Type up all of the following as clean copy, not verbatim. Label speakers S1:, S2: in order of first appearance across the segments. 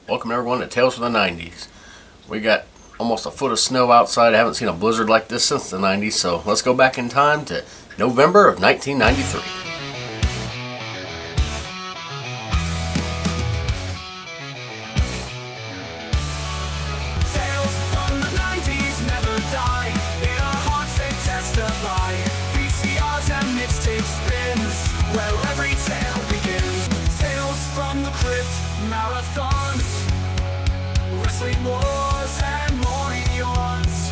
S1: Welcome everyone to Tales from the 90s. We got almost a foot of snow outside. I haven't seen a blizzard like this since the 90s, so let's go back in time to November of 1993.
S2: Tales from the 90s never die. In our hearts they testify. VCRs and mixtape spins, where every tale begins. Tales from the crypt, marathons, wrestling wars and morning yawns.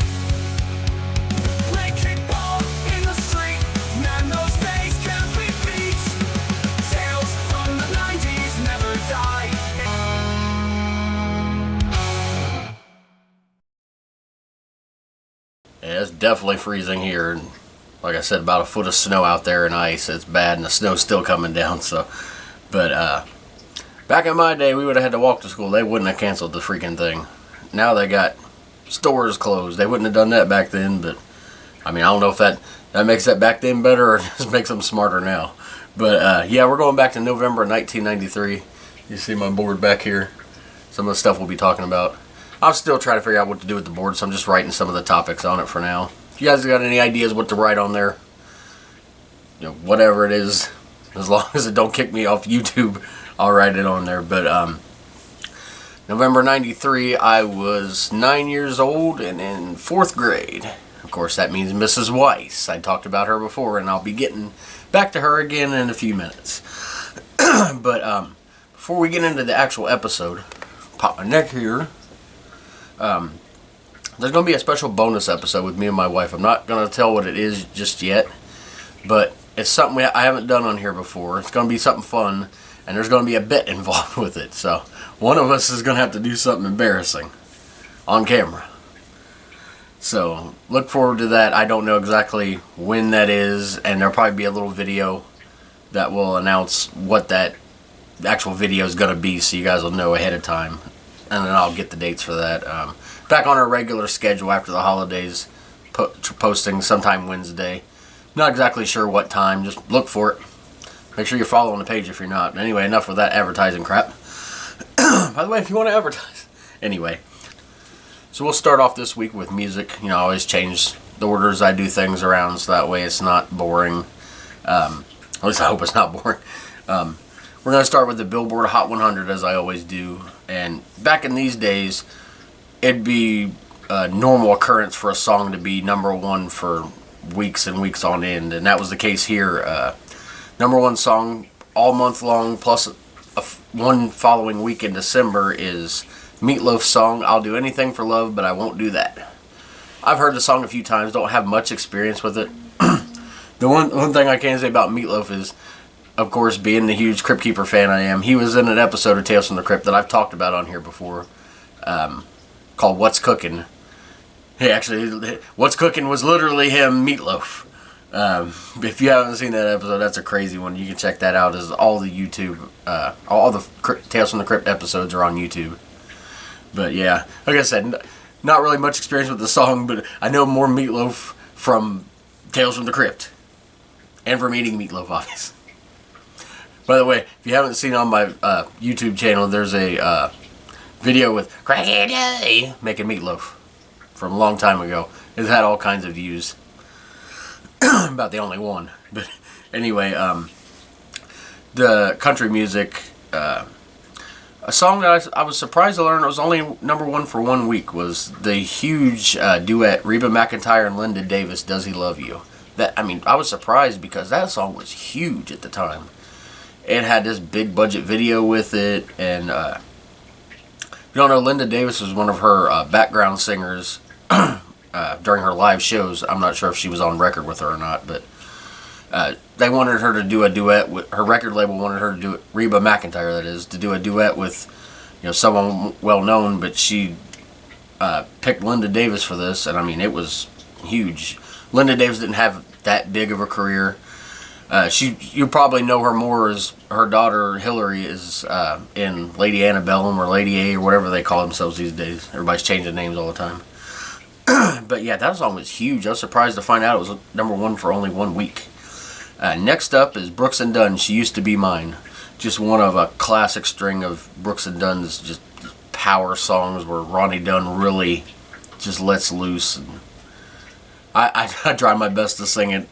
S2: Play kickball in the street, man those days can't be beat. Tales from the 90s never die.
S1: Yeah, it's definitely freezing here. And like I said, about a foot of snow out there and ice. It's bad, and the snow's still coming down. But back in my day, we would have had to walk to school. They wouldn't have canceled the freaking thing. Now they got stores closed. They wouldn't have done that back then. But I mean, I don't know if that makes that back then better or just makes them smarter now. But yeah, we're going back to November 1993. You see my board back here. Some of the stuff we'll be talking about. I'm still trying to figure out what to do with the board, so I'm just writing some of the topics on it for now. If you guys got any ideas what to write on there, you know, whatever it is, as long as it don't kick me off YouTube, I'll write it on there. But November 93, I was 9 years old and in 4th grade. Of course, that means Mrs. Weiss. I talked about her before, and I'll be getting back to her again in a few minutes. But before we get into the actual episode, pop my neck here. There's going to be a special bonus episode with me and my wife. I'm not going to tell what it is just yet, but it's something I haven't done on here before. It's going to be something fun, and there's going to be a bit involved with it. So one of us is going to have to do something embarrassing on camera. So look forward to that. I don't know exactly when that is, and there'll probably be a little video that will announce what that actual video is going to be, so you guys will know ahead of time. And then I'll get the dates for that. Back on our regular schedule after the holidays, posting sometime Wednesday. Not exactly sure what time, just look for it. Make sure you're following the page if you're not. Anyway, enough with that advertising crap. By the way, if you want to advertise. Anyway, so we'll start off this week with music. You know, I always change the orders I do things around so that way it's not boring. At least I hope it's not boring. We're going to start with the Billboard Hot 100 as I always do. And back in these days, it'd be a normal occurrence for a song to be #1 for weeks and weeks on end. And that was the case here. #1 song all month long, plus one following week in December is Meatloaf's song, I'll Do Anything for Love, But I Won't Do That. I've heard the song a few times, don't have much experience with it. The one thing I can say about Meatloaf is, of course, being the huge Crypt Keeper fan I am, he was in an episode of Tales from the Crypt that I've talked about on here before, called What's Cooking'. Hey, actually, What's Cooking' was literally him, Meatloaf. If you haven't seen that episode, that's a crazy one. You can check that out. As all the YouTube, all the Tales from the Crypt episodes are on YouTube. But yeah, like I said, not really much experience with the song, but I know more Meatloaf from Tales from the Crypt, and from eating Meatloaf, obviously. By the way, if you haven't seen on my YouTube channel, there's a video with Cracky Day making meatloaf from a long time ago. It's had all kinds of views. About the only one. But anyway, the country music, a song that I was surprised to learn was only #1 for 1 week was the huge duet Reba McEntire and Linda Davis, Does He Love You? I was surprised because that song was huge at the time. It had this big budget video with it, and if you don't know, Linda Davis was one of her background singers during her live shows. I'm not sure if she was on record with her or not, but they wanted her to do a duet with her record label. Wanted her to do it, Reba McEntire, that is, to do a duet with, you know, someone well known. But she picked Linda Davis for this, and I mean, it was huge. Linda Davis didn't have that big of a career. You probably know her more as her daughter Hillary is in Lady Antebellum or Lady A or whatever they call themselves these days. Everybody's changing names all the time. But yeah, that song was huge. I was surprised to find out it was #1 for only 1 week. Next up is Brooks and Dunn, She Used to Be Mine. Just one of a classic string of Brooks and Dunn's just power songs where Ronnie Dunn really just lets loose. And I try my best to sing it.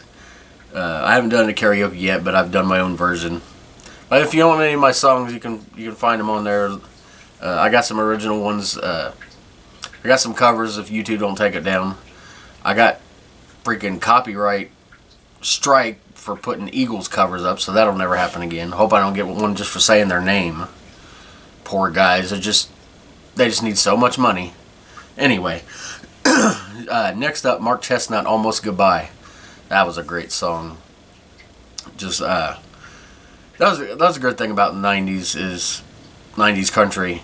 S1: I haven't done it karaoke yet, but I've done my own version. But if you want any of my songs, you can find them on there. I got some original ones. I got some covers if you two don't take it down. I got freaking copyright strike for putting Eagles covers up, so that'll never happen again. Hope I don't get one just for saying their name. Poor guys, they just need so much money. Anyway, next up, Mark Chestnut, Almost Goodbye. That was a great song. Just that was a good thing about the 90s is 90s country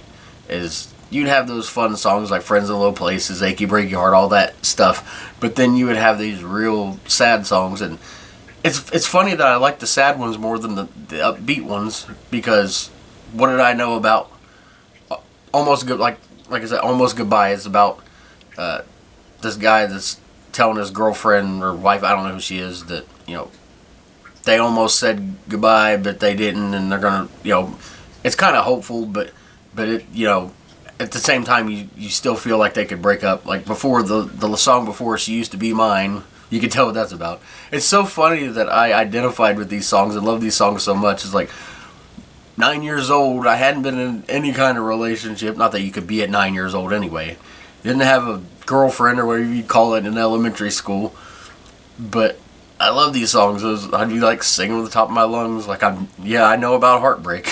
S1: is you'd have those fun songs like Friends in Low Places, Achy Breaky Heart, all that stuff, but then you would have these real sad songs. And it's funny that I like the sad ones more than the upbeat ones, because what did I know about Almost Good? Like I said, Almost Goodbye is about this guy that's telling his girlfriend or wife, I don't know who she is, that they almost said goodbye but they didn't, and they're gonna it's kind of hopeful, but it at the same time you still feel like they could break up. Like before the song before, She Used to Be Mine, you can tell what that's about. It's so funny that I identified with these songs and love these songs so much. It's like 9 years old, I hadn't been in any kind of relationship, not that you could be at 9 years old anyway, didn't have a girlfriend or whatever you call it in elementary school, but I love these songs. I'd be like singing at the top of my lungs, like I know about heartbreak.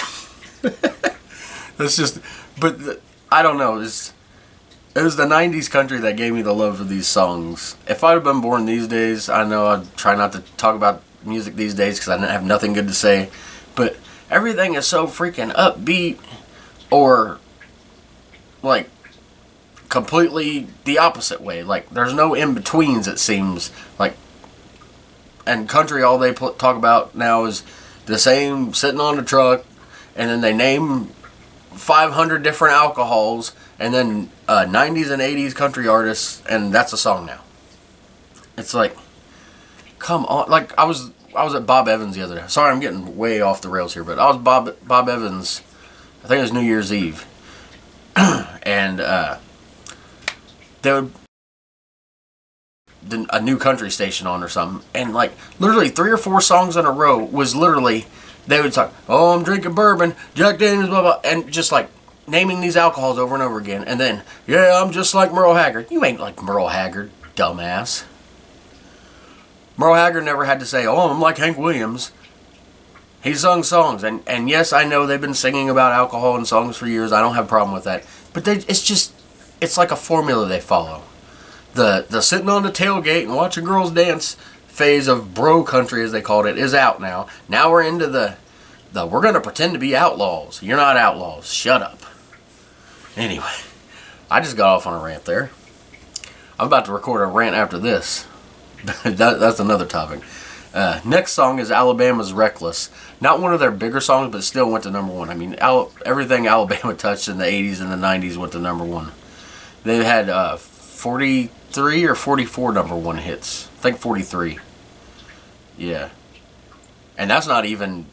S1: That's just, but I don't know. It was the 90s country that gave me the love for these songs. If I'd have been born these days, I know I'd try not to talk about music these days because I didn't have nothing good to say, but everything is so freaking upbeat or like completely the opposite way. Like there's no in-betweens, it seems like. And country, all they talk about now is the same, sitting on the truck, and then they name 500 different alcohols, and then 90s and 80s country artists, and that's a song now. It's like, come on. Like I was at Bob Evans the other day. Sorry, I'm getting way off the rails here, but I was Bob Evans. I think it was New Year's Eve, and they would a new country station on or something, and like literally 3 or 4 songs in a row was literally they would talk, oh, I'm drinking bourbon, Jack Daniels, blah blah, and just like naming these alcohols over and over again, and then I'm just like Merle Haggard. You ain't like Merle Haggard, dumbass. Merle Haggard never had to say, oh, I'm like Hank Williams. He sung songs, and yes, I know they've been singing about alcohol in songs for years. I don't have a problem with that, but it's like a formula they follow. The sitting on the tailgate and watching girls dance phase of bro country, as they called it, is out now. Now we're into the we're going to pretend to be outlaws. You're not outlaws. Shut up. Anyway, I just got off on a rant there. I'm about to record a rant after this. That's another topic. Next song is Alabama's Reckless. Not one of their bigger songs, but still went to number 1. I mean, everything Alabama touched in the 80s and the 90s went to number 1. They had 43 or 44 number 1 hits. I think 43. Yeah. And that's not even...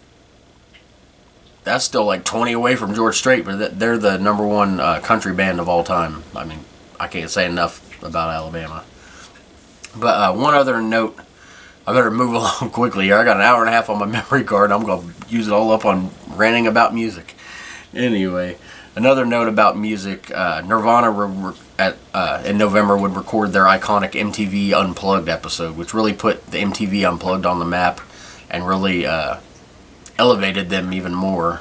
S1: That's still like 20 away from George Strait, but they're the number 1 country band of all time. I mean, I can't say enough about Alabama. But one other note, I better move along quickly here. I got an hour and a half on my memory card, and I'm going to use it all up on ranting about music. Anyway, another note about music, Nirvana in November would record their iconic MTV Unplugged episode, which really put the MTV Unplugged on the map and really elevated them even more.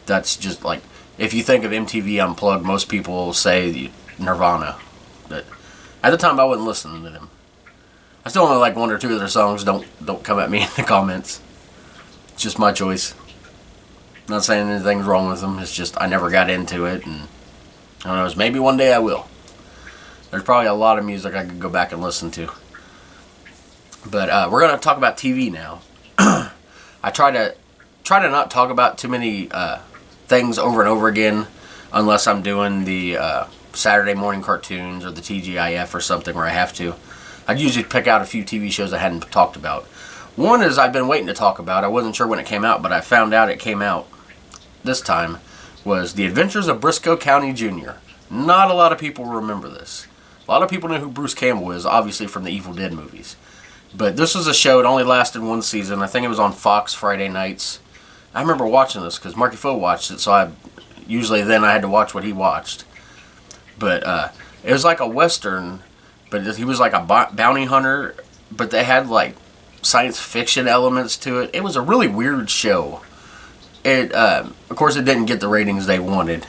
S1: That's just like, if you think of MTV Unplugged, most people will say Nirvana. But at the time, I wasn't listening to them. I still only like 1 or 2 of their songs. Don't come at me in the comments. It's just my choice. Not saying anything's wrong with them. It's just I never got into it, and I don't know. Maybe one day I will. There's probably a lot of music I could go back and listen to. But we're gonna talk about TV now. I try to not talk about too many things over and over again, unless I'm doing the Saturday morning cartoons or the TGIF or something where I have to. I'd usually pick out a few TV shows I hadn't talked about. One is I've been waiting to talk about. I wasn't sure when it came out, but I found out it came out this time, was The Adventures of Briscoe County Jr. Not a lot of people remember this. A lot of people know who Bruce Campbell is, obviously from the Evil Dead movies. But this was a show, it only lasted one season. I think it was on Fox Friday nights. I remember watching this because Marky Fo watched it, so I had to watch what he watched. But it was like a Western, but he was like a bounty hunter, but they had like science fiction elements to it. It was a really weird show. It, of course, it didn't get the ratings they wanted.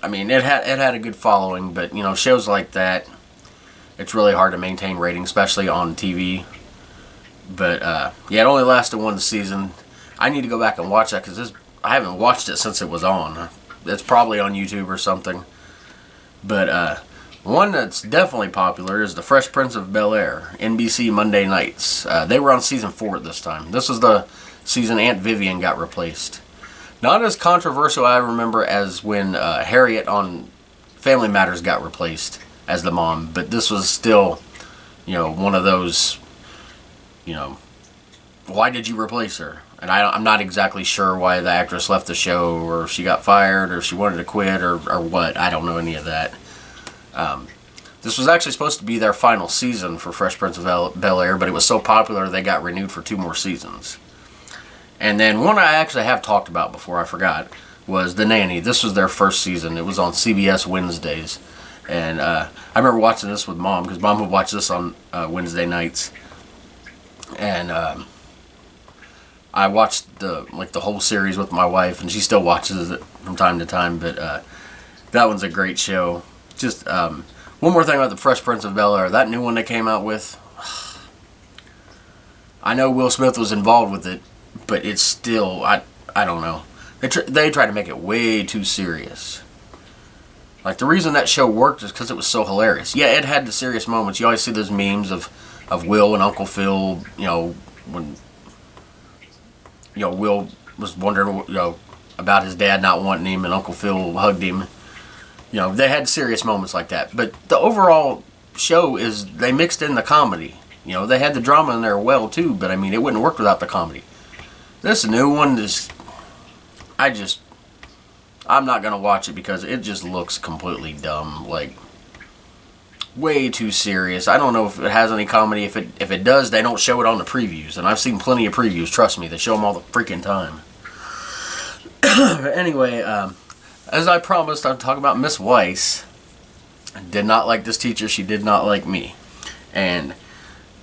S1: I mean, it had a good following, but you know, shows like that, it's really hard to maintain ratings, especially on TV. But yeah, it only lasted one season. I need to go back and watch that because I haven't watched it since it was on. It's probably on YouTube or something. But one that's definitely popular is The Fresh Prince of Bel-Air, NBC Monday nights. They were on season 4 at this time. This was the season Aunt Vivian got replaced. Not as controversial, I remember, as when Harriet on Family Matters got replaced as the mom. But this was still, you know, one of those, you know, why did you replace her? And I'm not exactly sure why the actress left the show, or if she got fired, or if she wanted to quit, or what. I don't know any of that. This was actually supposed to be their final season for Fresh Prince of Bel-Air, but it was so popular they got renewed for 2 more seasons. And then one I actually have talked about before, I forgot, was The Nanny. This was their first season. It was on CBS Wednesdays. And I remember watching this with Mom, because Mom would watch this on Wednesday nights. And I watched the whole series with my wife, and she still watches it from time to time. But that one's a great show. Just one more thing about The Fresh Prince of Bel-Air. That new one they came out with, I know Will Smith was involved with it, but it's still, I don't know. They try to make it way too serious. Like, the reason that show worked is because it was so hilarious. Yeah, it had the serious moments. You always see those memes of Will and Uncle Phil, you know, when, you know, Will was wondering, you know, about his dad not wanting him, and Uncle Phil hugged him. You know, they had serious moments like that. But the overall show is, they mixed in the comedy. You know, they had the drama in there well, too, but I mean, it wouldn't work without the comedy. This new one is, I'm not going to watch it because it just looks completely dumb. Like, way too serious. I don't know if it has any comedy. If it does, they don't show it on the previews. And I've seen plenty of previews, trust me. They show them all the freaking time. But anyway, as I promised, I'm talking about Miss Weiss. I did not like this teacher. She did not like me. And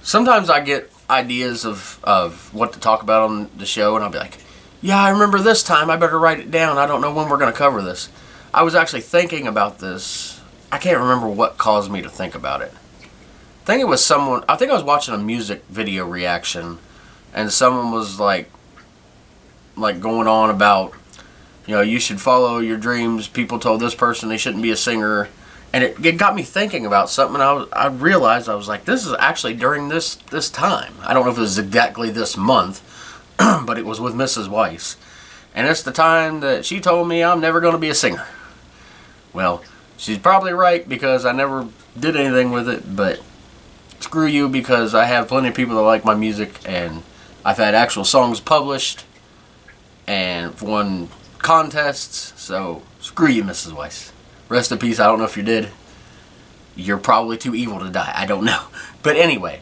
S1: sometimes I get ideas of what to talk about on the show, and I'll be like, yeah, I remember this time. I better write it down. I don't know when we're going to cover this. I was actually thinking about this. I can't remember what caused me to think about it. I think it was someone, I think I was watching a music video reaction, and someone was like going on about, you know, you should follow your dreams. People told this person they shouldn't be a singer. And it got me thinking about something, and I realized, I was like, this is actually during this time. I don't know if it was exactly this month, but it was with Mrs. Weiss. And it's the time that she told me I'm never going to be a singer. Well, she's probably right, because I never did anything with it, but screw you, because I have plenty of people that like my music, and I've had actual songs published, and won contests, so screw you, Mrs. Weiss. Rest in peace. I don't know if you're dead. You're probably too evil to die. I don't know. But anyway,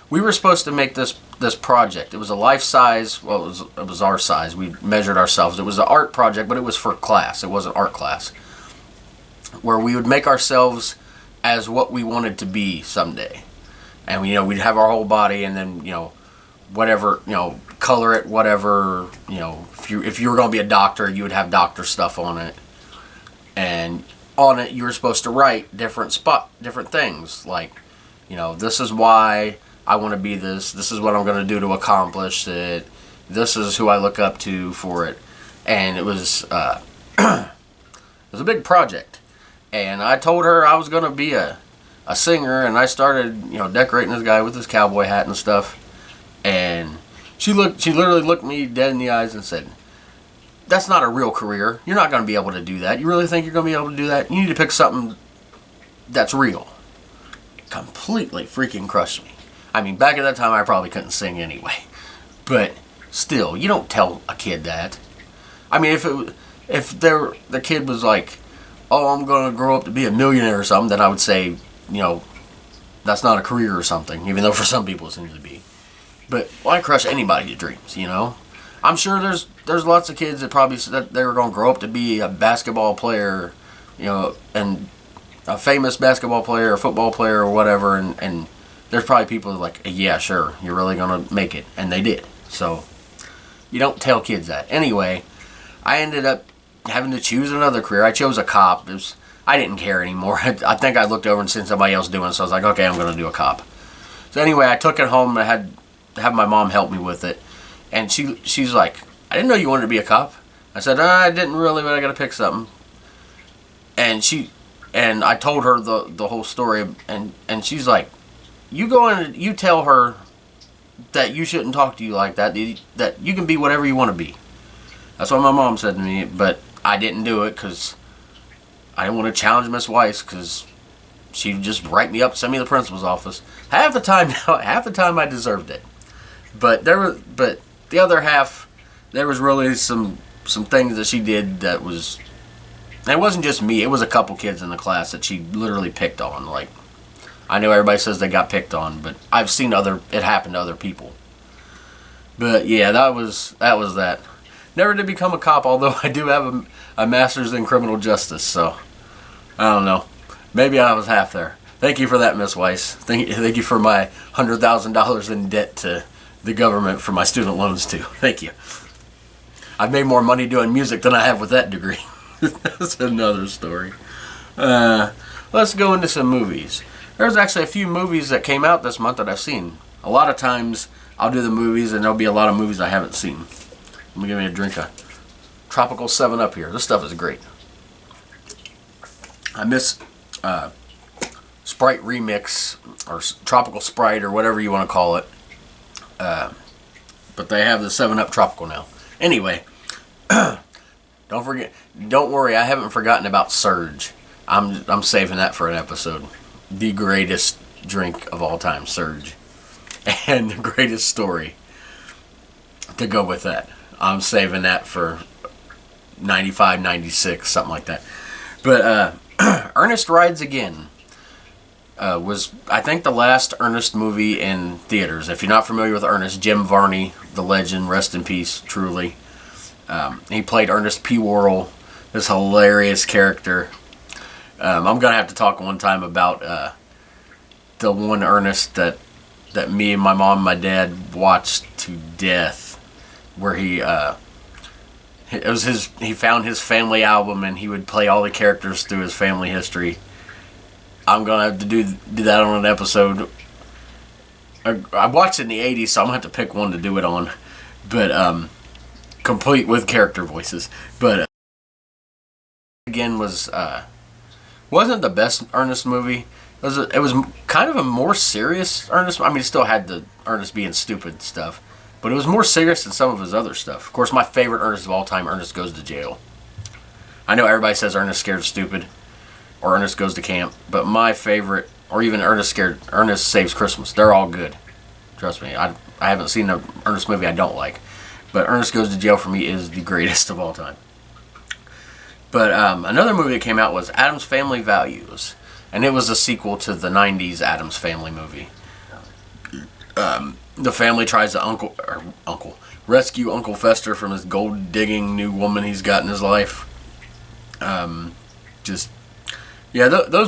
S1: we were supposed to make this project. It was a life size. Well, it was our size. We measured ourselves. It was an art project, but it was for class. It wasn't art class. Where we would make ourselves as what we wanted to be someday, and you know, we'd have our whole body, and then, you know, whatever, you know, color it, whatever, you know, if you were going to be a doctor, you would have doctor stuff on it. And on it, you were supposed to write different things, like, you know, this is why I want to be this. This is what I'm going to do to accomplish it. This is who I look up to for it. And it was it was a big project. And I told her I was going to be a singer, and I started, you know, decorating this guy with his cowboy hat and stuff. And she literally looked me dead in the eyes and said, that's not a real career. You're not going to be able to do that. You really think you're going to be able to do that? You need to pick something that's real. Completely freaking crushed me. I mean, back at that time, I probably couldn't sing anyway. But still, you don't tell a kid that. I mean, if the kid was like, oh, I'm gonna grow up to be a millionaire or something, then I would say, that's not a career or something. Even though for some people it seems to be. But why crush anybody's dreams? I'm sure there's lots of kids that probably said that they were gonna grow up to be a basketball player, and a famous basketball player, or football player, or whatever, and there's probably people that are like, yeah, sure, you're really gonna make it, and they did. So you don't tell kids that. Anyway, I ended up having to choose another career. I chose a cop. I didn't care anymore. I think I looked over and seen somebody else doing it, so I was like, okay, I'm gonna do a cop. So anyway, I took it home. And I had to have my mom help me with it, and she's like, I didn't know you wanted to be a cop. I said, I didn't really, but I gotta pick something. And I told her the whole story, and she's like, you go in and you tell her that you shouldn't talk to you like that, that you can be whatever you want to be. That's what my mom said to me, but I didn't do it because I didn't want to challenge Miss Weiss, because she'd just write me up, send me to the principal's office. Half the time I deserved it. But the other half, there was really some things that she did that was. And it wasn't just me. It was a couple kids in the class that she literally picked on. Like, I know everybody says they got picked on, but I've seen it happen to other people. But yeah, that was that. Never did become a cop, although I do have a master's in criminal justice. So I don't know. Maybe I was half there. Thank you for that, Miss Weiss. Thank you for my $100,000 in debt to the government for my student loans too. Thank you. I've made more money doing music than I have with that degree. That's another story. Let's go into some movies. There's actually a few movies that came out this month that I've seen. A lot of times I'll do the movies and there'll be a lot of movies I haven't seen. Let me give me a drink of tropical 7-Up here. This stuff is great. I miss Sprite Remix or Tropical Sprite or whatever you want to call it. But they have the 7-Up Tropical now. Anyway, don't worry, I haven't forgotten about Surge. I'm saving that for an episode. The greatest drink of all time, Surge. And the greatest story to go with that. I'm saving that for 95, 96, something like that. But Ernest Rides Again was, I think, the last Ernest movie in theaters. If you're not familiar with Ernest, Jim Varney, the legend, rest in peace, truly. He played Ernest P. Worrell, this hilarious character. I'm going to have to talk one time about the one Ernest that me and my mom and my dad watched to death, where he found his family album and he would play all the characters through his family history. I'm going to have to do that on an episode. I watched it in the 80s, so I'm going to have to pick one to do it on. But complete with character voices. But again wasn't the best Ernest movie. It was kind of a more serious Ernest. I mean, it still had the Ernest being stupid stuff, but it was more serious than some of his other stuff. Of course, my favorite Ernest of all time, Ernest Goes to Jail. I know everybody says Ernest Scared Stupid or Ernest Goes to Camp, but my favorite, or even Ernest Saves Christmas, they're all good. Trust me, I haven't seen an Ernest movie I don't like. But Ernest Goes to Jail for me is the greatest of all time. But another movie that came out was Addams Family Values. And it was a sequel to the 90's Addams Family movie. The family tries to rescue Uncle Fester from his gold-digging new woman he's got in his life. Those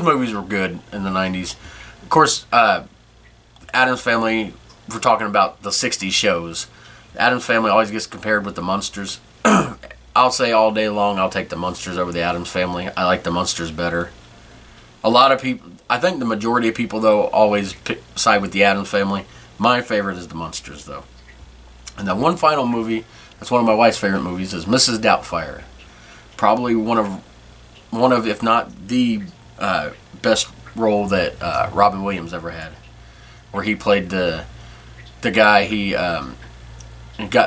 S1: movies were good in the 90's. Of course, Addams Family, if we're talking about the 60s shows, Addams Family always gets compared with the Munsters. I'll say all day long I'll take the Munsters over the Addams Family. I like the Munsters better. A lot of people, I think the majority of people, though, always side with the Addams Family. My favorite is the Munsters, though. And the one final movie, that's one of my wife's favorite movies, is Mrs. Doubtfire. Probably one of, if not the best role that Robin Williams ever had, where he played the guy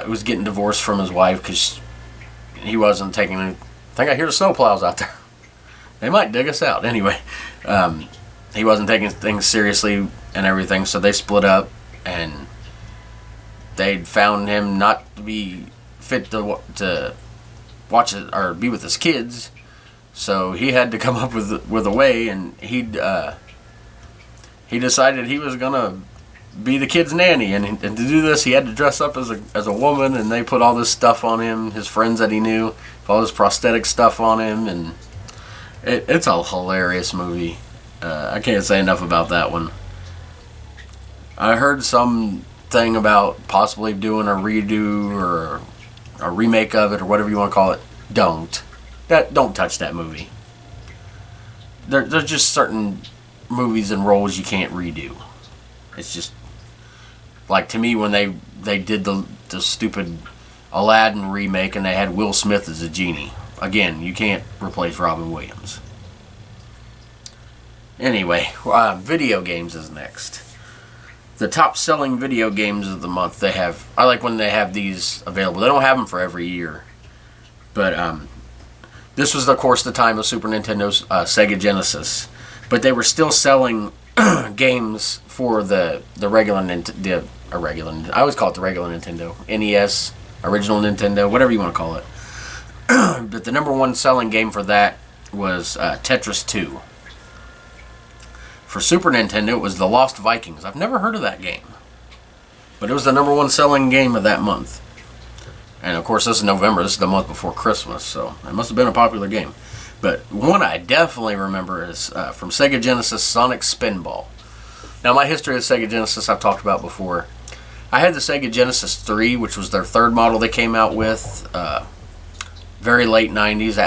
S1: was getting divorced from his wife because he wasn't taking any. I think I hear the snowplows out there. They might dig us out. Anyway, he wasn't taking things seriously and everything, so they split up, and they found him not to be fit to watch it or be with his kids. So he had to come up with a way, and he decided he was gonna be the kid's nanny, and to do this he had to dress up as a woman, and they put all this stuff on him, his friends that he knew, all this prosthetic stuff on him, and it's a hilarious movie. I can't say enough about that one. I heard something about possibly doing a redo or a remake of it, or whatever you want to call it. Don't touch that movie. There's just certain movies and roles you can't redo. It's just like, to me, when they did the stupid Aladdin remake and they had Will Smith as a genie. Again, you can't replace Robin Williams. Anyway, video games is next. The top selling video games of the month I like when they have these available. They don't have them for every year. But this was, of course, the time of Super Nintendo's Sega Genesis. But they were still selling games for the regular Nintendo. I always call it the regular Nintendo. NES, original Nintendo, whatever you want to call it. But the number one selling game for that was Tetris 2. For Super Nintendo, it was The Lost Vikings. I've never heard of that game. But it was the number one selling game of that month. And of course, this is November. This is the month before Christmas, so it must have been a popular game. But one I definitely remember is from Sega Genesis, Sonic Spinball. Now, my history of Sega Genesis I've talked about before. I had the Sega Genesis 3, which was their third model they came out with. Very late 90s,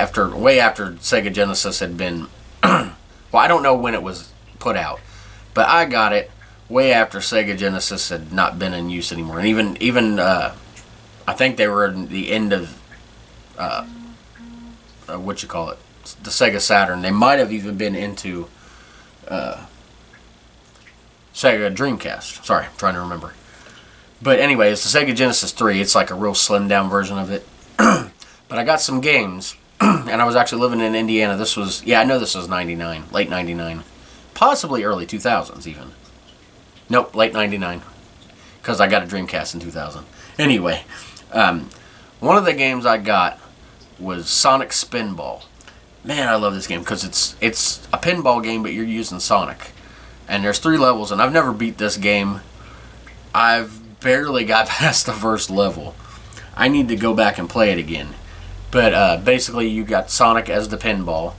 S1: way after Sega Genesis had been... well, I don't know when it was put out, but I got it way after Sega Genesis had not been in use anymore. And even I think they were in the end of the Sega Saturn. They might have even been into Sega Dreamcast. Sorry, I'm trying to remember. But anyway, it's the Sega Genesis 3. It's like a real slimmed down version of it. But I got some games, and I was actually living in Indiana. I know this was 99, late 99. Possibly early 2000s even. Nope, late 99. Because I got a Dreamcast in 2000. Anyway, one of the games I got was Sonic Spinball. Man, I love this game because it's a pinball game, but you're using Sonic. And there's 3 levels, and I've never beat this game. I've barely got past the first level. I need to go back and play it again. But basically, you got Sonic as the pinball.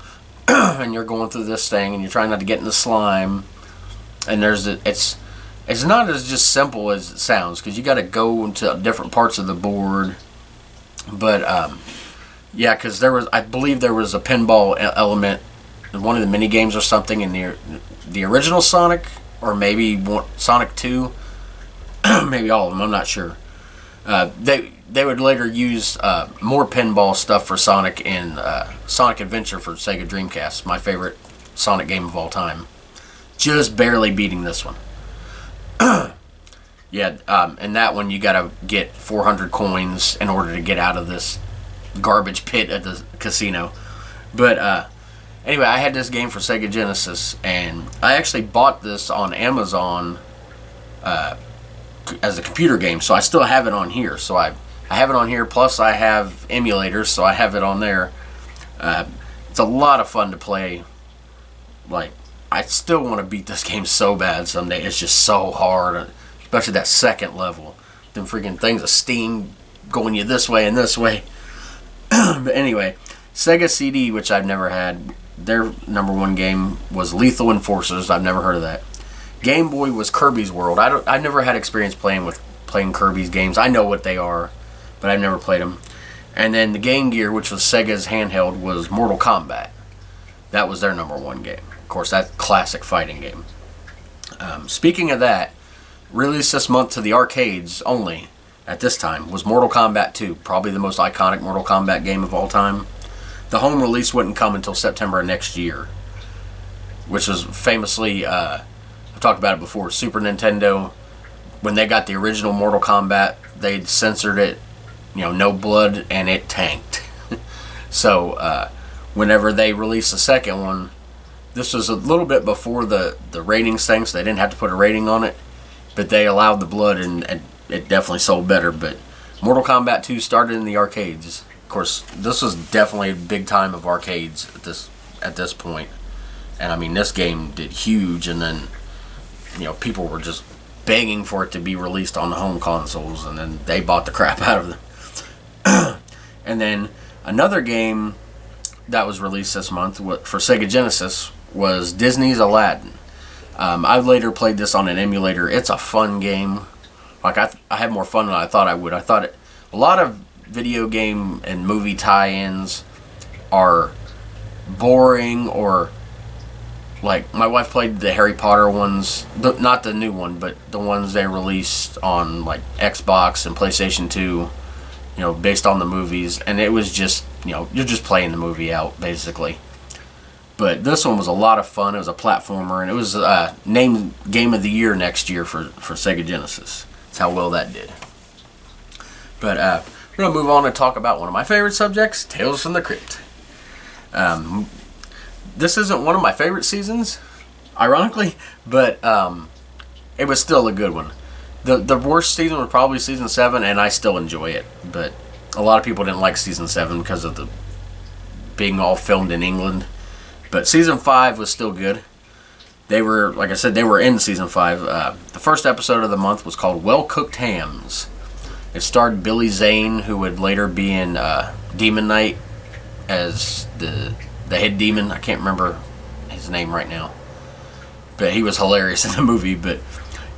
S1: And you're going through this thing, and you're trying not to get in the slime. And it's not as just simple as it sounds, because you got to go into different parts of the board. But yeah, because I believe there was a pinball element in one of the mini games or something in the original Sonic, or maybe Sonic 2, maybe all of them. I'm not sure. They would later use more pinball stuff for Sonic in Sonic Adventure for Sega Dreamcast, my favorite Sonic game of all time. Just barely beating this one. Yeah, in that one you gotta get 400 coins in order to get out of this garbage pit at the casino. But anyway, I had this game for Sega Genesis, and I actually bought this on Amazon as a computer game, so I still have it on here. So I have it on here, plus I have emulators, so I have it on there. It's a lot of fun to play. Like, I still want to beat this game so bad someday. It's just so hard, especially that second level. Them freaking things of steam going you this way and this way. But anyway, Sega CD, which I've never had, their number one game was Lethal Enforcers. I've never heard of that. Game Boy was Kirby's World. I never had experience playing Kirby's games. I know what they are, but I've never played them. And then the Game Gear, which was Sega's handheld, was Mortal Kombat. That was their number one game. Of course, that classic fighting game. Speaking of that, released this month to the arcades only at this time was Mortal Kombat 2, probably the most iconic Mortal Kombat game of all time. The home release wouldn't come until September of next year, which was famously, I've talked about it before, Super Nintendo, when they got the original Mortal Kombat, they censored it, no blood, and it tanked. So whenever they released the second one, this was a little bit before the ratings thing, so they didn't have to put a rating on it, but they allowed the blood, and it definitely sold better. But Mortal Kombat 2 started in the arcades, Of course, this was definitely a big time of arcades at this point. And I mean, this game did huge, and then people were just begging for it to be released on the home consoles, and then they bought the crap out of them. And then another game that was released this month for Sega Genesis was Disney's Aladdin. I later played this on an emulator. It's a fun game. Like I had more fun than I thought I would. A lot of video game and movie tie-ins are boring, or like my wife played the Harry Potter ones, not the new one, but the ones they released on like Xbox and PlayStation 2, based on the movies, and it was just, you're just playing the movie out basically. But this one was a lot of fun. It was a platformer, and it was named Game of the Year next year for Sega Genesis. That's how well that did. But we're going to move on and talk about one of my favorite subjects, Tales from the Crypt. This isn't one of my favorite seasons, ironically, but it was still a good one. The worst season was probably Season 7, and I still enjoy it. But a lot of people didn't like Season 7 because of the being all filmed in England. But Season 5 was still good. They were, like I said, they were in Season 5. The first episode of the month was called Well Cooked Hams. It starred Billy Zane, who would later be in Demon Knight as the head demon. I can't remember his name right now, but he was hilarious in the movie. But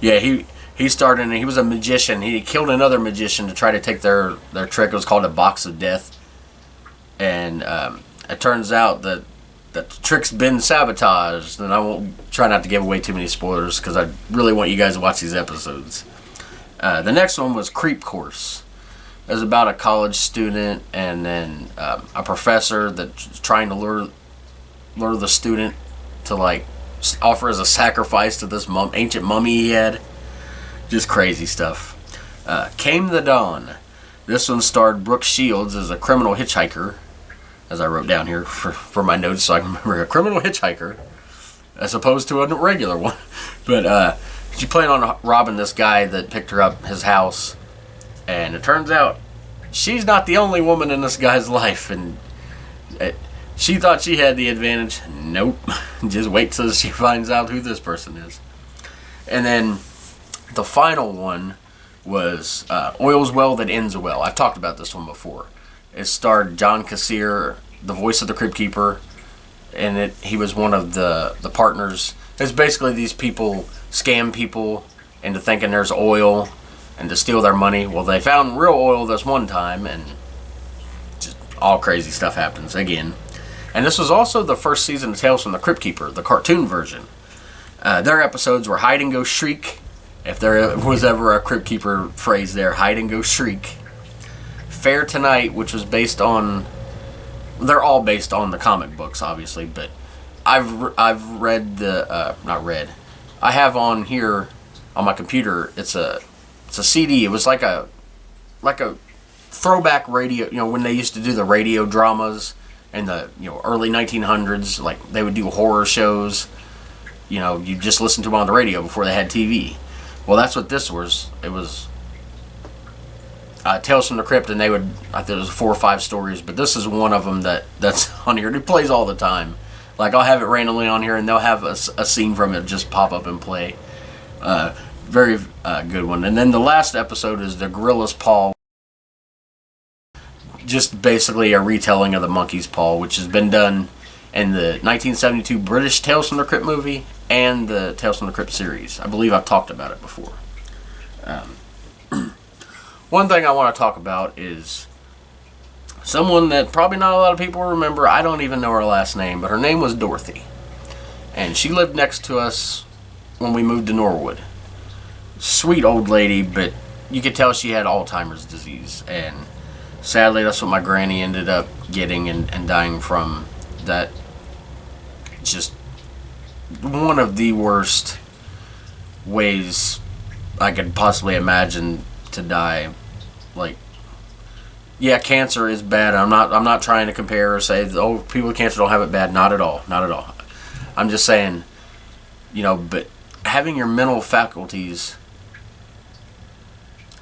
S1: yeah, he started, and he was a magician. He killed another magician to try to take their trick. It was called a Box of Death, and it turns out that the trick's been sabotaged. And I won't try not to give away too many spoilers because I really want you guys to watch these episodes. The next one was Creep Course. It was about a college student and then a professor that's trying to lure the student to like offer as a sacrifice to this ancient mummy he had. Just crazy stuff. Came the Dawn. This one starred Brooke Shields as a criminal hitchhiker, as I wrote down here for my notes so I can remember, a criminal hitchhiker as opposed to a regular one. But she planned on robbing this guy that picked her up his house. And it turns out she's not the only woman in this guy's life, and she thought she had the advantage. Nope. Just wait till she finds out who this person is. And then the final one was Oil's Well That Ends Well. I've talked about this one before. It starred John Kassir, the voice of the Crypt Keeper, and he was one of the partners. It's basically these people scam people into thinking there's oil and to steal their money. Well, they found real oil this one time, and just all crazy stuff happens again. And this was also the first season of Tales from the Crypt Keeper, the cartoon version. Their episodes were Hide and Go Shriek, if there was ever a Crypt Keeper phrase there, Hide and Go Shriek. Fair Tonight, which was based on... They're all based on the comic books, obviously, but I've read the... not read. I have on here, on my computer, it's a CD. It was like a throwback radio, when they used to do the radio dramas in the early 1900s, like they would do horror shows. You just listen to them on the radio before they had TV. Well, that's what this was. It was Tales from the Crypt, and I think it was 4 or 5 stories, but this is one of them that's on here. It plays all the time. Like, I'll have it randomly on here, and they'll have a scene from it just pop up and play. Very good one. And then the last episode is The Gorilla's Paw. Just basically a retelling of The Monkey's Paw, which has been done in the 1972 British Tales from the Crypt movie and the Tales from the Crypt series. I believe I've talked about it before. One thing I want to talk about is someone that probably not a lot of people remember. I don't even know her last name, but her name was Dorothy. And she lived next to us when we moved to Norwood. Sweet old lady, but you could tell she had Alzheimer's disease. And sadly, that's what my granny ended up getting and dying from. That just one of the worst ways I could possibly imagine to die. Like, yeah, cancer is bad. I'm not trying to compare or say, oh, people with cancer don't have it bad. Not at all. Not at all. I'm just saying, but having your mental faculties,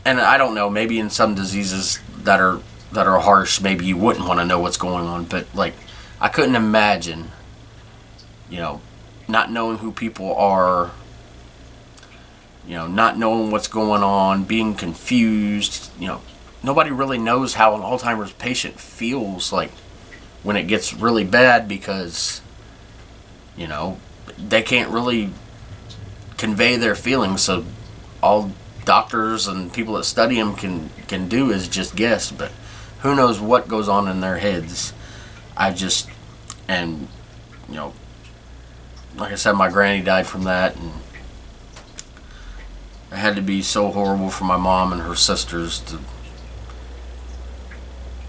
S1: and I don't know, maybe in some diseases that are that are harsh, maybe you wouldn't want to know what's going on. But like, I couldn't imagine, not knowing who people are, not knowing what's going on, being confused. Nobody really knows how an Alzheimer's patient feels like when it gets really bad, because they can't really convey their feelings. So all doctors and people that study them can do is just guess, but who knows what goes on in their heads. And like I said, my granny died from that, and it had to be so horrible for my mom and her sisters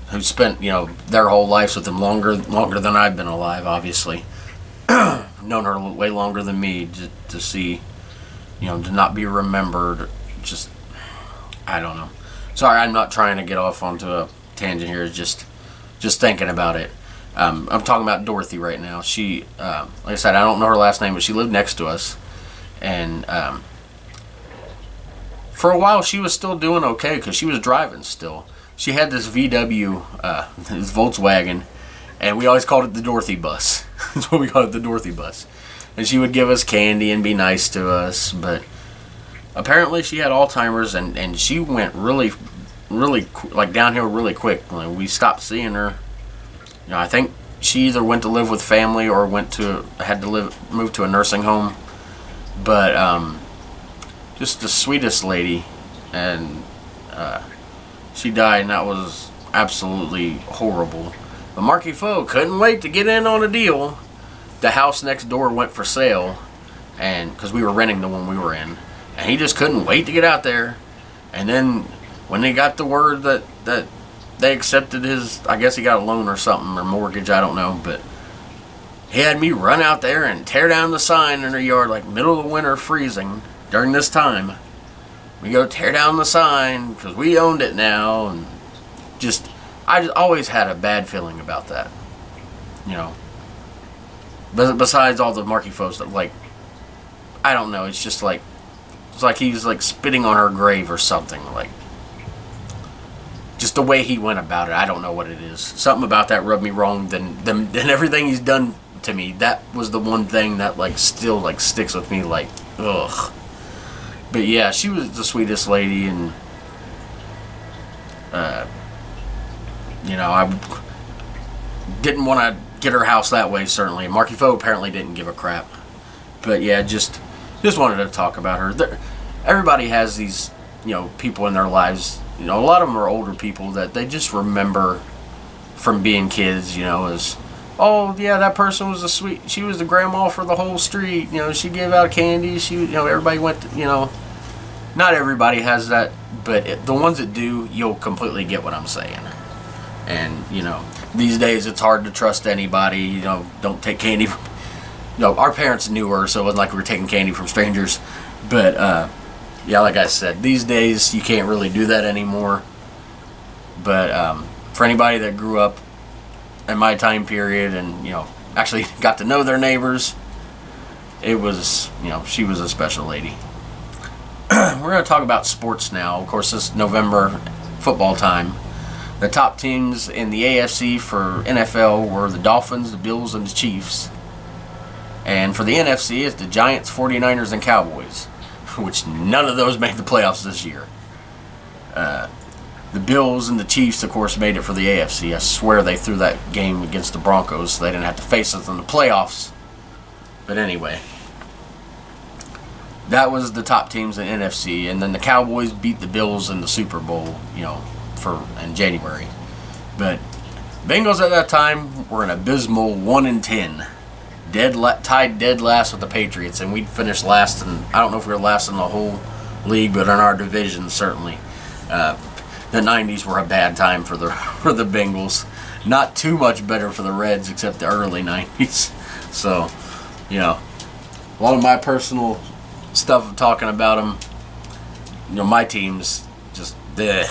S1: who spent their whole lives with him, longer than I've been alive, obviously. Known her way longer than me, to see, to not be remembered. Just, I don't know. Sorry, I'm not trying to get off onto a tangent here. Just thinking about it. I'm talking about Dorothy right now. She, like I said, I don't know her last name, but she lived next to us, and for a while she was still doing okay because she was driving still. She had this VW, this Volkswagen, and we always called it the Dorothy bus. That's what we called it, the Dorothy bus. And she would give us candy and be nice to us, but apparently she had Alzheimer's, and she went really like downhill really quick. Like, we stopped seeing her. I think she either went to live with family or move to a nursing home. But just the sweetest lady, and she died, and that was absolutely horrible. But Marky Foe couldn't wait to get in on a deal. The house next door went for sale, and because we were renting the one we were in, and he just couldn't wait to get out there. And then when they got the word that they accepted his, I guess he got a loan or something, or mortgage, I don't know, but he had me run out there and tear down the sign in her yard, like middle of the winter, freezing during this time. We go tear down the sign because we owned it now, and I just always had a bad feeling about that. But besides all the Marky folks that, like, I don't know, it's like he was like spitting on her grave or something, like, just the way he went about it. I don't know what it is. Something about that rubbed me wrong. Than everything he's done to me, that was the one thing that still sticks with me, like, ugh. But yeah, she was the sweetest lady, and I didn't want to get her house that way, certainly. Marky Foe apparently didn't give a crap. But yeah, just wanted to talk about her. Everybody has these, people in their lives. A lot of them are older people that they just remember from being kids, as, oh yeah, that person was she was the grandma for the whole street. She gave out candy. Everybody went to, not everybody has that, but the ones that do, you'll completely get what I'm saying. And, these days it's hard to trust anybody. Don't take candy from, our parents knew her, so it wasn't like we were taking candy from strangers. But, yeah, like I said, these days you can't really do that anymore. But for anybody that grew up in my time period and, actually got to know their neighbors, it was, she was a special lady. We're going to talk about sports now. Of course, this November football time. The top teams in the AFC for NFL were the Dolphins, the Bills, and the Chiefs. And for the NFC, it's the Giants, 49ers, and Cowboys, which none of those made the playoffs this year. The Bills and the Chiefs, of course, made it for the AFC. I swear they threw that game against the Broncos so they didn't have to face us in the playoffs. But anyway, that was the top teams in NFC. And then the Cowboys beat the Bills in the Super Bowl, in January. But Bengals at that time were an abysmal 1-10. Tied dead last with the Patriots, and we'd finished last, and I don't know if we were last in the whole league, but in our division, certainly. The 90's were a bad time for the Bengals. Not too much better for the Reds, except the early 90's. So, a lot of my personal stuff of talking about them, my teams just, they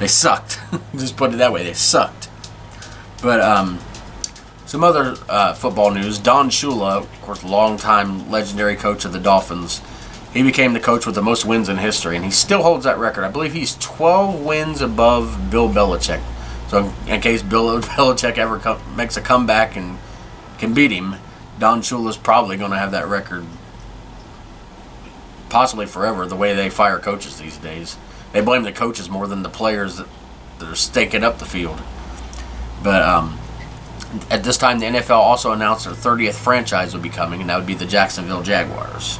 S1: sucked. Just put it that way, they sucked. But, some other football news. Don Shula, of course, longtime legendary coach of the Dolphins, he became the coach with the most wins in history, and he still holds that record. I believe he's 12 wins above Bill Belichick. So in case Bill Belichick ever makes a comeback and can beat him, Don Shula's probably going to have that record possibly forever, the way they fire coaches these days. They blame the coaches more than the players that are staking up the field. But at this time, the NFL also announced their 30th franchise would be coming, and that would be the Jacksonville Jaguars.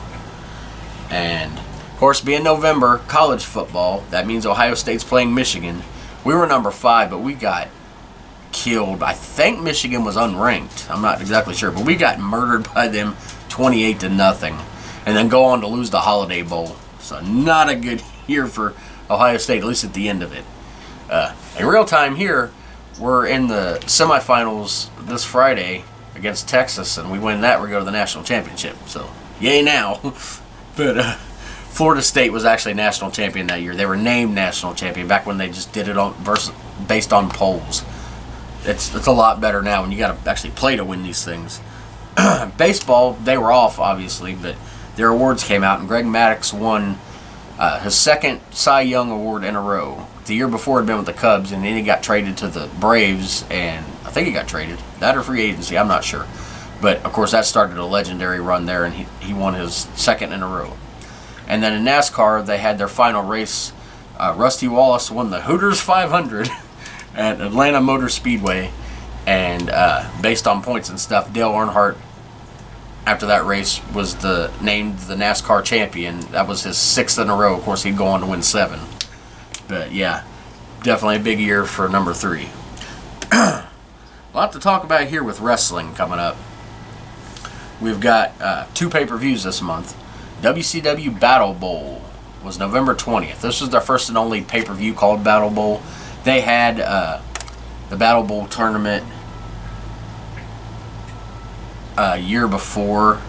S1: And, of course, being November, college football, that means Ohio State's playing Michigan. We were number 5, but we got killed. I think Michigan was unranked. I'm not exactly sure, but we got murdered by them 28-0, and then go on to lose the Holiday Bowl. So not a good year for Ohio State, at least at the end of it. In real time here, we're in the semifinals this Friday against Texas, and we win that, we go to the national championship. So yay now. But Florida State was actually national champion that year. They were named national champion back when they just did it based on polls. It's a lot better now when you got to actually play to win these things. Baseball, they were off, obviously, but their awards came out, and Greg Maddux won his second Cy Young award in a row. The year before had been with the Cubs, and then he got traded to the Braves, and I think he got traded. That or free agency, I'm not sure. But, of course, that started a legendary run there, and he won his second in a row. And then in NASCAR, they had their final race. Rusty Wallace won the Hooters 500 at Atlanta Motor Speedway. And based on points and stuff, Dale Earnhardt, after that race, was named the NASCAR champion. That was his 6th in a row. Of course, he'd go on to win 7. But, yeah, definitely a big year for number 3. A lot to talk about here with wrestling coming up. We've got 2 pay-per-views this month. WCW Battle Bowl was November 20th. This was their first and only pay-per-view called Battle Bowl. They had the Battle Bowl tournament a year before,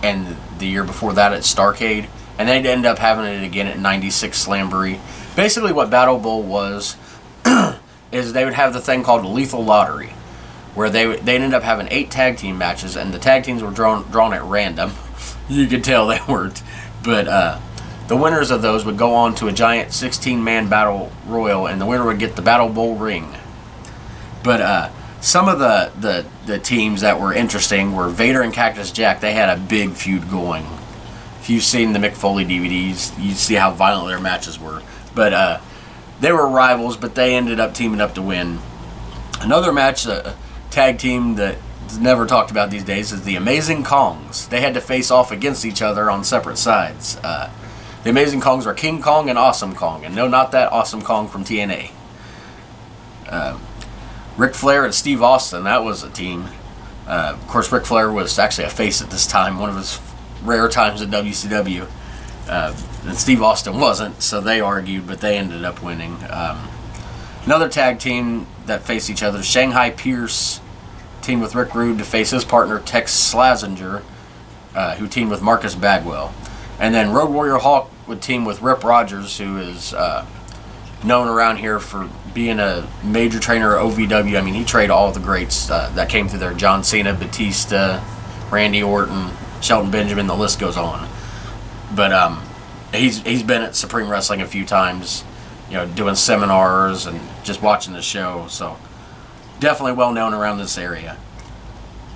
S1: and the year before that at Starrcade, and they'd end up having it again at 96 Slamboree. Basically what Battle Bowl was is they would have the thing called Lethal Lottery, where they'd end up having 8 tag team matches, and the tag teams were drawn at random. You could tell they weren't. But the winners of those would go on to a giant 16-man battle royal, and the winner would get the Battle Bowl ring. But some of the teams that were interesting were Vader and Cactus Jack. They had a big feud going. If you've seen the Mick Foley DVDs, you see how violent their matches were. But they were rivals, but they ended up teaming up to win. Another match, a tag team that never talked about these days, is the Amazing Kongs. They had to face off against each other on separate sides. The Amazing Kongs were King Kong and Awesome Kong, and no, not that Awesome Kong from TNA. Ric Flair and Steve Austin, that was a team. Of course, Ric Flair was actually a face at this time, one of his rare times at WCW. And Steve Austin wasn't, so they argued, but they ended up winning. Another tag team that faced each other, Shanghai Pierce teamed with Rick Rude to face his partner Tex Slazenger, who teamed with Marcus Bagwell. And then Road Warrior Hawk would team with Rip Rogers, who is known around here for being a major trainer at OVW. I mean, he trained all the greats that came through there. John Cena, Batista, Randy Orton, Shelton Benjamin, the list goes on. But he's been at Supreme Wrestling a few times, doing seminars and just watching the show. So definitely well known around this area.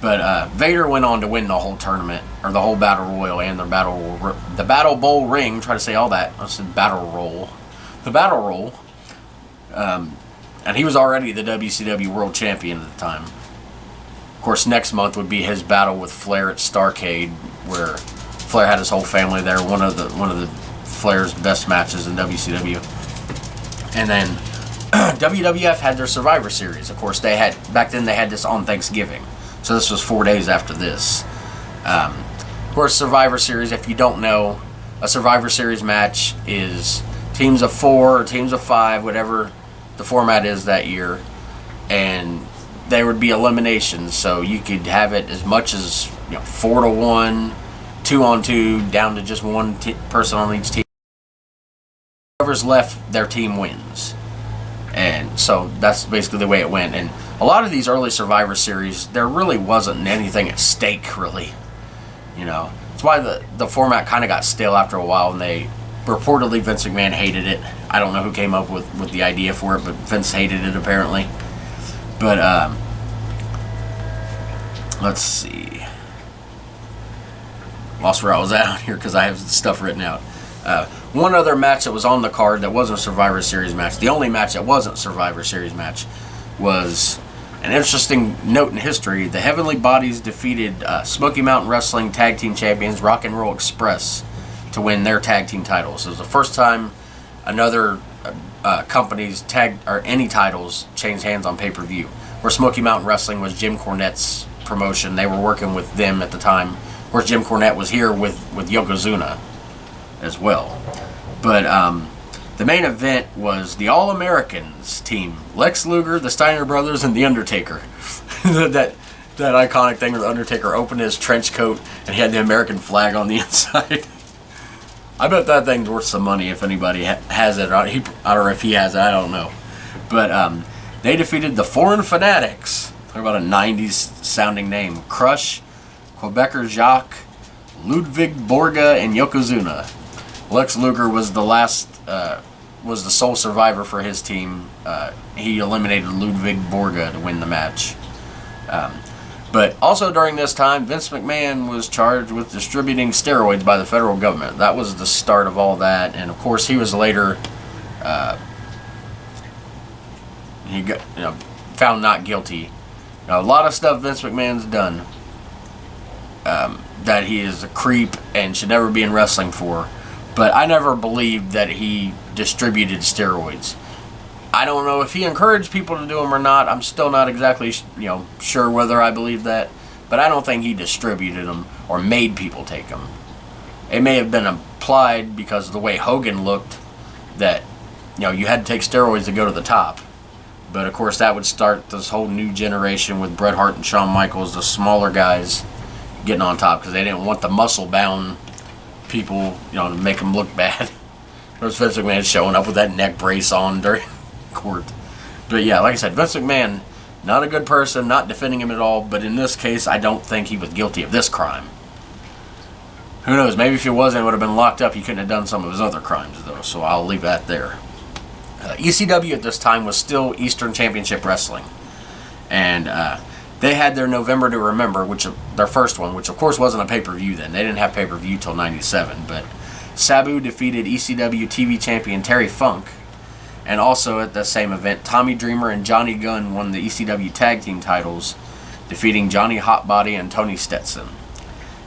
S1: But Vader went on to win the whole tournament, or the whole Battle Royal and the Battle Bowl ring. Try to say all that. I said Battle Roll. The Battle Roll. And he was already the WCW World Champion at the time. Of course, next month would be his battle with Flair at Starrcade, where Flair had his whole family there. One of the Flair's best matches in WCW. And then WWF had their Survivor Series. Of course, back then they had this on Thanksgiving. So this was 4 days after this. Of course, Survivor Series, if you don't know, a Survivor Series match is teams of 4 or teams of 5, whatever the format is that year. And there would be eliminations. So you could have it as much as 4-1, 2-on-2, down to just one person on each team. Whoever's left, their team wins. And so that's basically the way it went. And a lot of these early Survivor Series, there really wasn't anything at stake, really. That's why the format kind of got stale after a while, and reportedly Vince McMahon hated it. I don't know who came up with the idea for it, but Vince hated it apparently. But let's see. Lost where I was at on here because I have stuff written out. One other match that was on the card that wasn't a Survivor Series match, the only match that wasn't a Survivor Series match, was an interesting note in history. The Heavenly Bodies defeated Smoky Mountain Wrestling Tag Team Champions Rock and Roll Express to win their tag team titles. It was the first time another company's tag or any titles changed hands on pay-per-view. Where Smoky Mountain Wrestling was Jim Cornette's promotion. They were working with them at the time. Of course, Jim Cornette was here with Yokozuna as well. But the main event was the All-Americans team. Lex Luger, the Steiner Brothers, and The Undertaker. that iconic thing where The Undertaker opened his trench coat and he had the American flag on the inside. I bet that thing's worth some money if anybody has it. I don't know if he has it. I don't know. But they defeated the Foreign Fanatics. Talk about a 90s sounding name. Crush, Quebecer Jacques, Ludwig Borga, and Yokozuna. Lex Luger was was the sole survivor for his team. He eliminated Ludwig Borga to win the match. But also during this time, Vince McMahon was charged with distributing steroids by the federal government. That was the start of all that, and of course he was later he got found not guilty. A lot of stuff Vince McMahon's done that he is a creep and should never be in wrestling for. But I never believed that he distributed steroids. I don't know if he encouraged people to do them or not. I'm still not exactly sure whether I believe that. But I don't think he distributed them or made people take them. It may have been applied because of the way Hogan looked, that you had to take steroids to go to the top. But of course that would start this whole new generation with Bret Hart and Shawn Michaels, the smaller guys, getting on top because they didn't want the muscle-bound people, to make them look bad. There was Vince McMahon showing up with that neck brace on during court. But yeah, like I said, Vince McMahon, not a good person, not defending him at all, but in this case, I don't think he was guilty of this crime. Who knows, maybe if he wasn't, he would have been locked up. He couldn't have done some of his other crimes, though, so I'll leave that there. ECW at this time was still Eastern Championship Wrestling. And they had their November to Remember, their first one, which of course wasn't a pay-per-view then. They didn't have pay-per-view till 97, but Sabu defeated ECW TV champion Terry Funk. And also at the same event, Tommy Dreamer and Johnny Gunn won the ECW tag team titles, defeating Johnny Hotbody and Tony Stetson.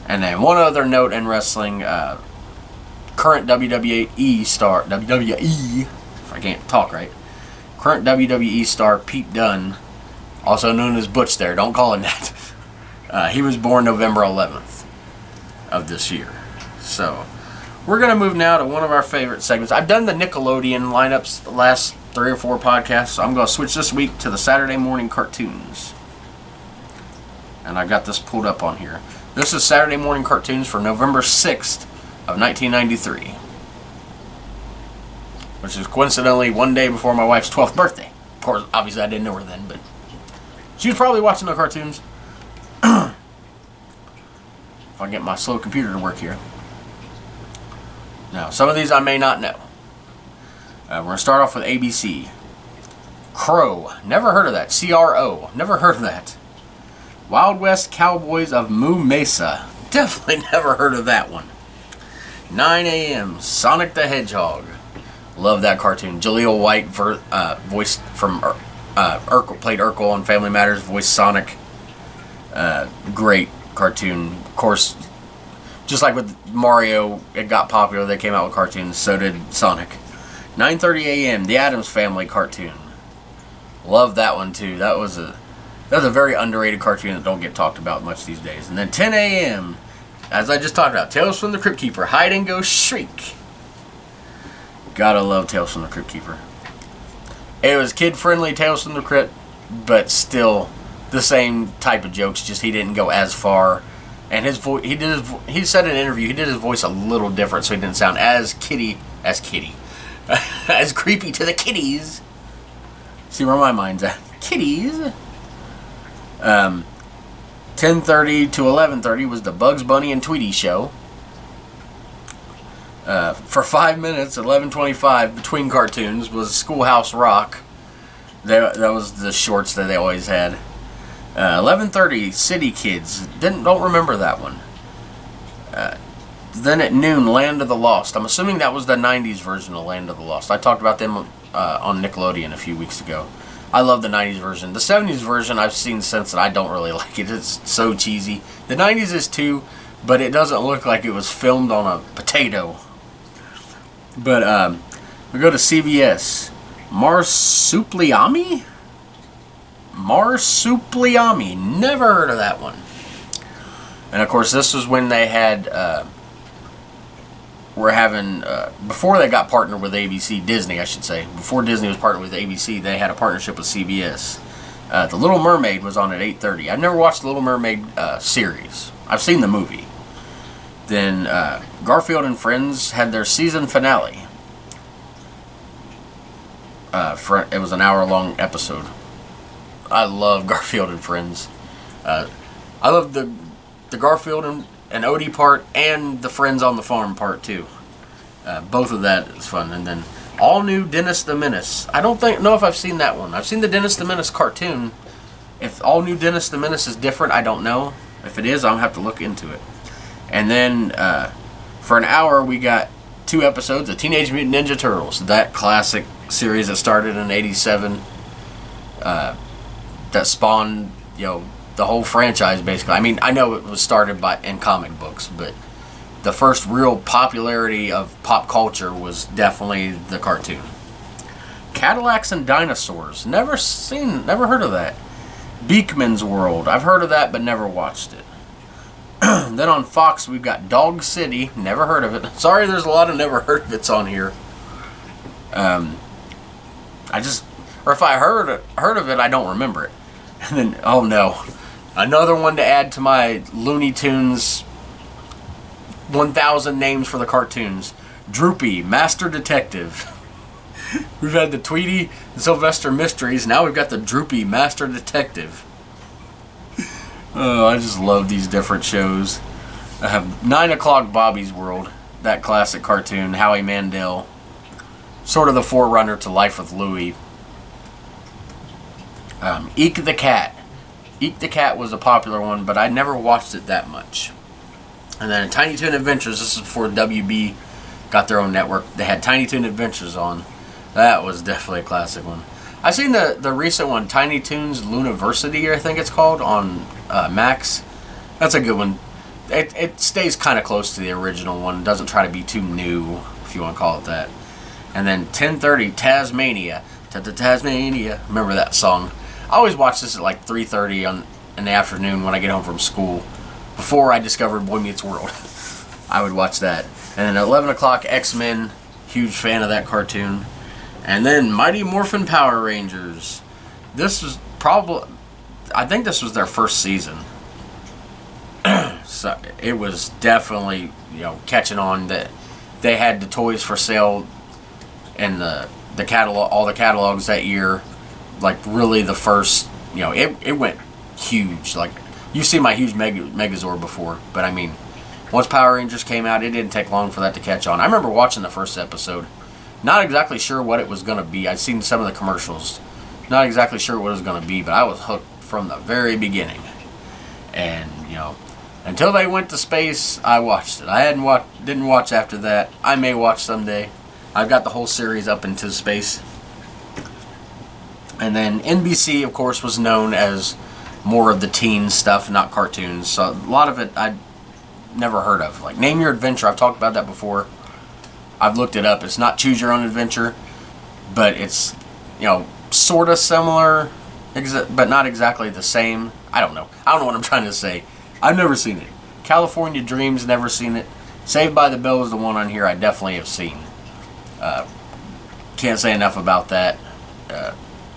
S1: And then one other note in wrestling, current WWE star, if I can't talk right, current WWE star Pete Dunne, also known as Butch there, don't call him that. He was born November 11th of this year. So, we're going to move now to one of our favorite segments. I've done the Nickelodeon lineups the last 3 or 4 podcasts, so I'm going to switch this week to the Saturday morning cartoons. And I got this pulled up on here. This is Saturday morning cartoons for November 6th of 1993. Which is coincidentally one day before my wife's 12th birthday. Of course, obviously I didn't know her then, but she was probably watching the cartoons. If I get my slow computer to work here. Now, some of these I may not know. We're going to start off with ABC. Crow. Never heard of that. CRO. Never heard of that. Wild West Cowboys of Moo Mesa. Definitely never heard of that one. 9 a.m. Sonic the Hedgehog. Love that cartoon. Jaleel White voiced from Urkel, played Urkel on Family Matters, voiced Sonic. Great cartoon. Of course, just like with Mario, it got popular. They came out with cartoons. So did Sonic. 9:30 a.m. The Addams Family cartoon. Love that one too. That was a very underrated cartoon that don't get talked about much these days. And then 10 a.m. as I just talked about, Tales from the Crypt Keeper. Hide and Go Shriek. Gotta love Tales from the Crypt Keeper. It was kid-friendly Tales from the Crypt, but still the same type of jokes, just he didn't go as far. And his voice, he said in an interview, he did his voice a little different so he didn't sound as kitty, as creepy to the kiddies. See where my mind's at. Kiddies. 10:30 to 11:30 was the Bugs Bunny and Tweety show. For 5 minutes, 11:25 between cartoons, was Schoolhouse Rock. That was the shorts that they always had. 11:30, City Kids. Don't remember that one. Then at noon, Land of the Lost. I'm assuming that was the 90s version of Land of the Lost. I talked about them on Nickelodeon a few weeks ago. I love the 90s version. The 70s version I've seen since, and I don't really like it. It's so cheesy. The 90s is too, but it doesn't look like it was filmed on a potato. But we go to CBS. Marsupiami? Marsupiami. Never heard of that one. And of course, this was when they had, before they got partnered with ABC, Disney, I should say. Before Disney was partnered with ABC, they had a partnership with CBS. The Little Mermaid was on at 8:30. I've never watched the Little Mermaid series. I've seen the movie. Then Garfield and Friends had their season finale. It was an hour-long episode. I love Garfield and Friends. I love the Garfield and Odie part and the Friends on the Farm part too. Both of that is fun. And then all new Dennis the Menace. I don't know if I've seen that one. I've seen the Dennis the Menace cartoon. If all new Dennis the Menace is different, I don't know. If it is, I'll have to look into it. And then for an hour, we got 2 episodes of Teenage Mutant Ninja Turtles. That classic series that started in '87. That spawned, the whole franchise basically. I mean, I know it was started in comic books, but the first real popularity of pop culture was definitely the cartoon. Cadillacs and Dinosaurs. Never heard of that. Beakman's World. I've heard of that, but never watched it. Then on Fox, we've got Dog City. Never heard of it. Sorry, there's a lot of never heard of it's on here. If I heard of it, I don't remember it. And then, oh no, another one to add to my Looney Tunes 1,000 names for the cartoons. Droopy, Master Detective. We've had the Tweety and Sylvester Mysteries. Now we've got the Droopy, Master Detective. Oh, I just love these different shows. I have 9 o'clock Bobby's World. That classic cartoon. Howie Mandel. Sort of the forerunner to Life with Louie. Eek the Cat. Eek the Cat was a popular one, but I never watched it that much. And then Tiny Toon Adventures. This is before WB got their own network. They had Tiny Toon Adventures on. That was definitely a classic one. I've seen the recent one, Tiny Toons Luniversity, I think it's called, on Max. That's a good one. It stays kind of close to the original one. It doesn't try to be too new, if you want to call it that. And then 10:30, Tasmania. Tasmania. Remember that song? I always watch this at like 3:30 in the afternoon when I get home from school. Before I discovered Boy Meets World. I would watch that. And then at 11 o'clock, X-Men. Huge fan of that cartoon. And then Mighty Morphin Power Rangers. This was I think this was their first season. So it was definitely, catching on. That they had the toys for sale and the catalog, all the catalogs that year. Like really the first, it went huge. Like you've seen my huge Megazord before, but I mean, once Power Rangers came out, it didn't take long for that to catch on. I remember watching the first episode. Not exactly sure what it was going to be. I'd seen some of the commercials. Not exactly sure what it was going to be, but I was hooked from the very beginning. And, until they went to space, I watched it. I didn't watch after that. I may watch someday. I've got the whole series up into space. And then NBC, of course, was known as more of the teen stuff, not cartoons. So a lot of it I'd never heard of. Like Name Your Adventure, I've talked about that before. I've looked it up. It's not Choose Your Own Adventure, but it's, sort of similar, but not exactly the same. I don't know what I'm trying to say. I've never seen it. California Dreams, never seen it. Saved by the Bell is the one on here I definitely have seen. Can't say enough about that.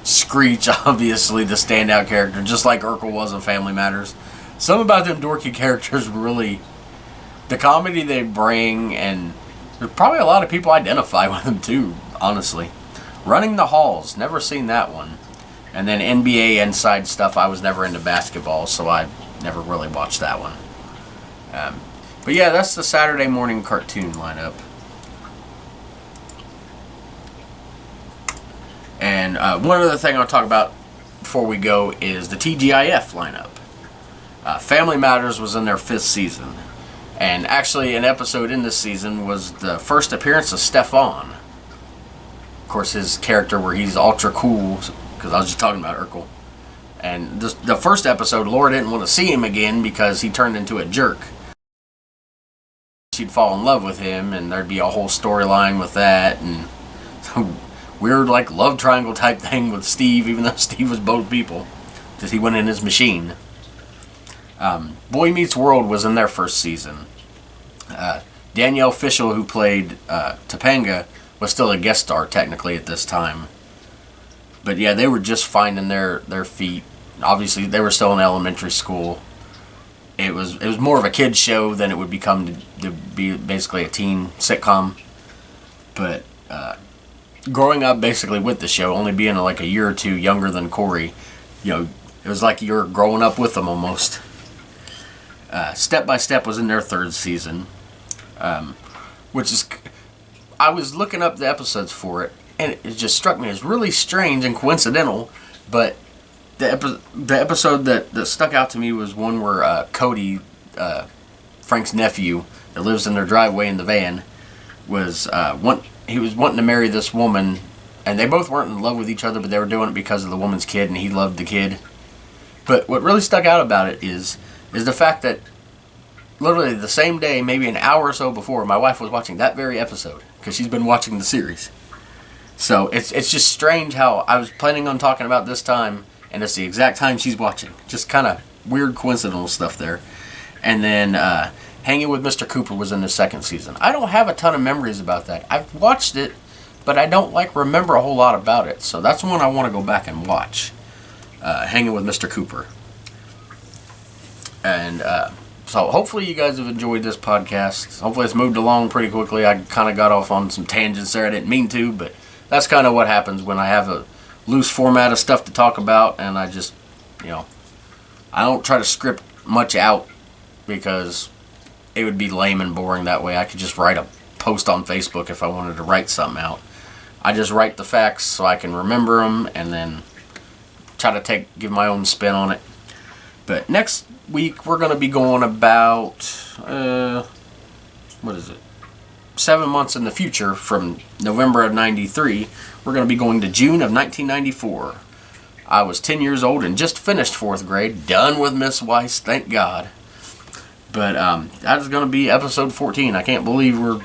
S1: Screech, obviously the standout character, just like Urkel was in Family Matters. Some about them dorky characters really, the comedy they bring, and there's probably a lot of people identify with them too, honestly. Running the Halls, never seen that one. And then NBA Inside stuff, I was never into basketball, so I never really watched that one. But yeah, that's the Saturday morning cartoon lineup. And one other thing I'll talk about before we go is the TGIF lineup. Family Matters was in their 5th season. And actually, an episode in this season was the first appearance of Stefan. Of course, his character where he's ultra cool, because I was just talking about Urkel. And the first episode, Laura didn't want to see him again because he turned into a jerk. She'd fall in love with him, and there'd be a whole storyline with that, and some weird like love triangle type thing with Steve, even though Steve was both people, because he went in his machine. Boy Meets World was in their 1st season. Danielle Fishel, who played Topanga, was still a guest star technically at this time. But yeah, they were just finding their feet. Obviously, they were still in elementary school. It was more of a kid's show than it would become to be basically a teen sitcom. But growing up basically with the show, only being like a year or two younger than Corey, it was like you were growing up with them almost. Step by Step was in their 3rd season, which is, I was looking up the episodes for it, and it just struck me as really strange and coincidental. But the episode that stuck out to me was one where Cody, Frank's nephew, that lives in their driveway in the van, he was wanting to marry this woman, and they both weren't in love with each other, but they were doing it because of the woman's kid, and he loved the kid. But what really stuck out about it is the fact that literally the same day, maybe an hour or so before, my wife was watching that very episode because she's been watching the series. So it's just strange how I was planning on talking about this time, and it's the exact time she's watching. Just kind of weird coincidental stuff there. And then Hanging with Mr. Cooper was in the 2nd season. I don't have a ton of memories about that. I've watched it, but I don't remember a whole lot about it. So that's one I want to go back and watch. Hanging with Mr. Cooper. And so hopefully you guys have enjoyed this podcast. Hopefully it's moved along pretty quickly. I kind of got off on some tangents there. I didn't mean to, but that's kind of what happens when I have a loose format of stuff to talk about, and I just, I don't try to script much out because it would be lame and boring that way. I could just write a post on Facebook if I wanted to write something out. I just write the facts so I can remember them and then try to give my own spin on it. But next week we're going to be going about, 7 months in the future from November of 93. We're going to be going to June of 1994. I was 10 years old and just finished 4th grade, done with Miss Weiss, thank God. But that is going to be episode 14. I can't believe we're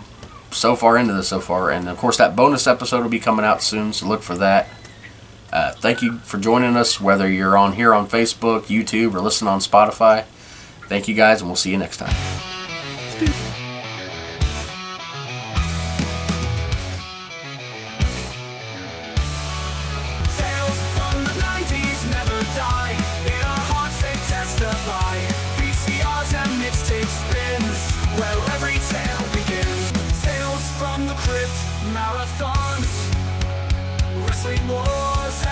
S1: so far into this so far. And of course that bonus episode will be coming out soon, so look for that. Thank you for joining us, whether you're on here on Facebook, YouTube, or listening on Spotify. Thank you guys, and we'll see you next time.
S2: Tales from the 90's never die. In our hearts they testify. VCRs and mixtape spins, where every tale begins. Tales from the crypt, marathons, wrestling wars.